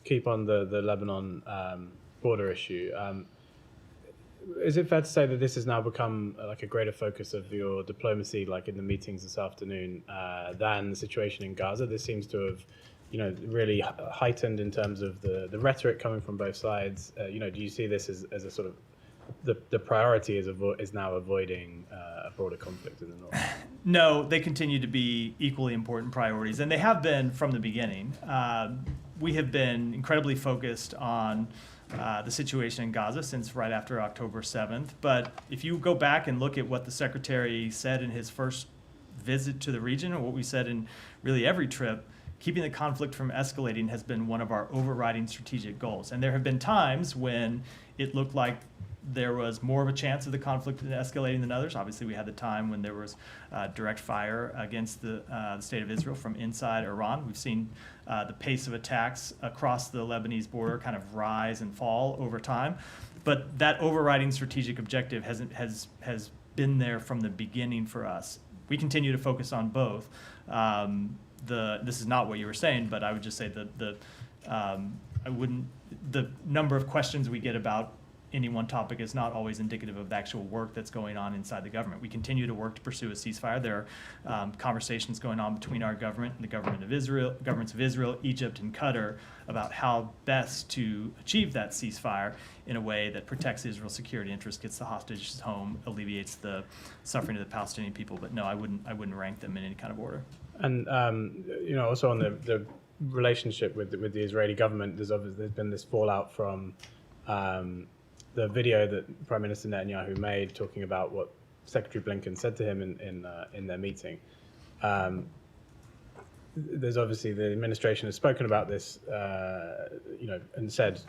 keep on the Lebanon border issue. Is it fair to say that this has now become like a greater focus of your diplomacy, like in the meetings this afternoon, than the situation in Gaza? This seems to have, really heightened in terms of the rhetoric coming from both sides. Do you see this as a sort of the priority is now avoiding a broader conflict in the north? No, they continue to be equally important priorities, and they have been from the beginning. We have been incredibly focused on the situation in Gaza since right after October 7th. But if you go back and look at what the Secretary said in his first visit to the region, or what we said in really every trip, keeping the conflict from escalating has been one of our overriding strategic goals. And there have been times when it looked like there was more of a chance of the conflict escalating than others. Obviously, we had the time when there was direct fire against the state of Israel from inside Iran. We've seen the pace of attacks across the Lebanese border kind of rise and fall over time. But that overriding strategic objective has been there from the beginning for us. We continue to focus on both. This is not what you were saying, but I would just say the number of questions we get about any one topic is not always indicative of the actual work that's going on inside the government. We continue to work to pursue a ceasefire. There are conversations going on between our government and the governments of Israel, Egypt, and Qatar about how best to achieve that ceasefire in a way that protects Israel's security interests, gets the hostages home, alleviates the suffering of the Palestinian people. But no, I wouldn't rank them in any kind of order. And also on the relationship with the Israeli government, there's been this fallout from the video that Prime Minister Netanyahu made talking about what Secretary Blinken said to him in their meeting. There's obviously the administration has spoken about this, and said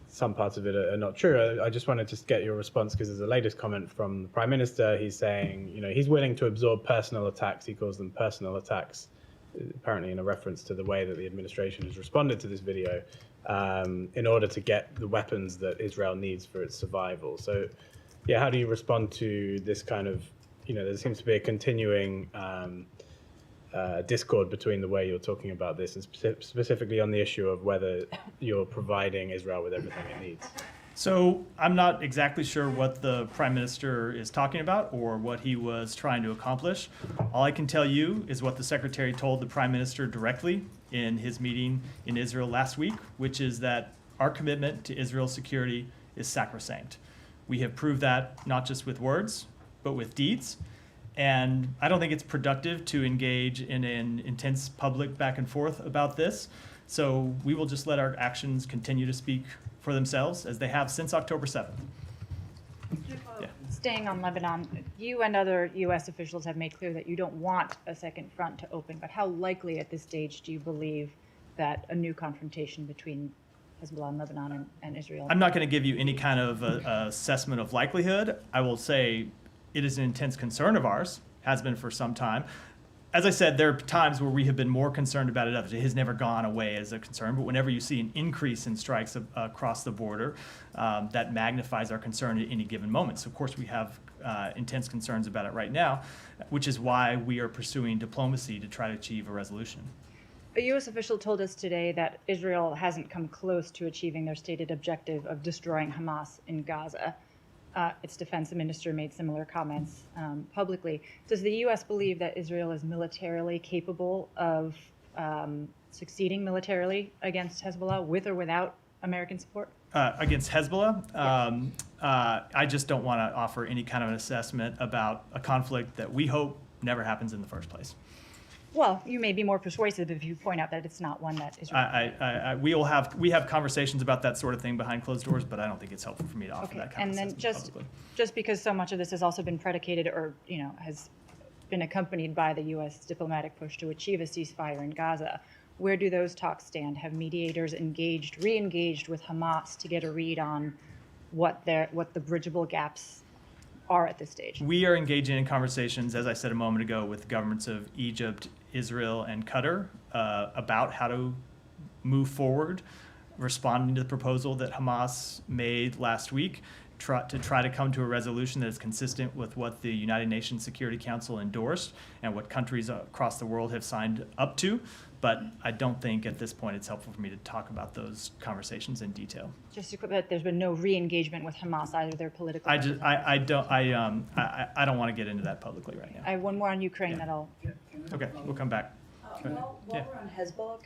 some parts of it are not true. I just wanted to get your response because there's a latest comment from the Prime Minister. He's saying, he's willing to absorb personal attacks. He calls them personal attacks, apparently in a reference to the way that the administration has responded to this video, in order to get the weapons that Israel needs for its survival. So, yeah, how do you respond to this kind of, there seems to be a continuing discord between the way you're talking about this and specifically on the issue of whether you're providing Israel with everything it needs? So I'm not exactly sure what the Prime Minister is talking about or what he was trying to accomplish. All I can tell you is what the Secretary told the Prime Minister directly in his meeting in Israel last week, which is that our commitment to Israel's security is sacrosanct. We have proved that not just with words, but with deeds. And I don't think it's productive to engage in an intense public back and forth about this. So we will just let our actions continue to speak for themselves as they have since October 7th. Yeah. Staying on Lebanon, you and other U.S. officials have made clear that you don't want a second front to open, but how likely at this stage do you believe that a new confrontation between Hezbollah and Lebanon and Israel? I'm not going to give you any kind of assessment of likelihood. I will say it is an intense concern of ours, has been for some time. As I said, there are times where we have been more concerned about it. Others. It has never gone away as a concern, but whenever you see an increase in strikes across the border, that magnifies our concern at any given moment. So, of course, we have intense concerns about it right now, which is why we are pursuing diplomacy to try to achieve a resolution. A U.S. official told us today that Israel hasn't come close to achieving their stated objective of destroying Hamas in Gaza. Its defense minister made similar comments publicly. Does the U.S. believe that Israel is militarily capable of succeeding militarily against Hezbollah with or without American support? Against Hezbollah? I just don't want to offer any kind of an assessment about a conflict that we hope never happens in the first place. Well, you may be more persuasive if you point out that it's not one that Israel. We have conversations about that sort of thing behind closed doors, but I don't think it's helpful for me to offer that kind of assessment. And then just because so much of this has also been predicated or has been accompanied by the U.S. diplomatic push to achieve a ceasefire in Gaza, where do those talks stand? Have mediators re-engaged with Hamas to get a read on what the bridgeable gaps are at this stage? We are engaging in conversations, as I said a moment ago, with the governments of Egypt, Israel, and Qatar about how to move forward, responding to the proposal that Hamas made last week. try to come to a resolution that is consistent with what the United Nations Security Council endorsed and what countries across the world have signed up to. But I don't think at this point it's helpful for me to talk about those conversations in detail. Just to quit, there's been no re-engagement with Hamas, either their political. I don't want to get into that publicly right now. I have one more on Ukraine that I'll. Okay, we'll come back. While we're on Hezbollah,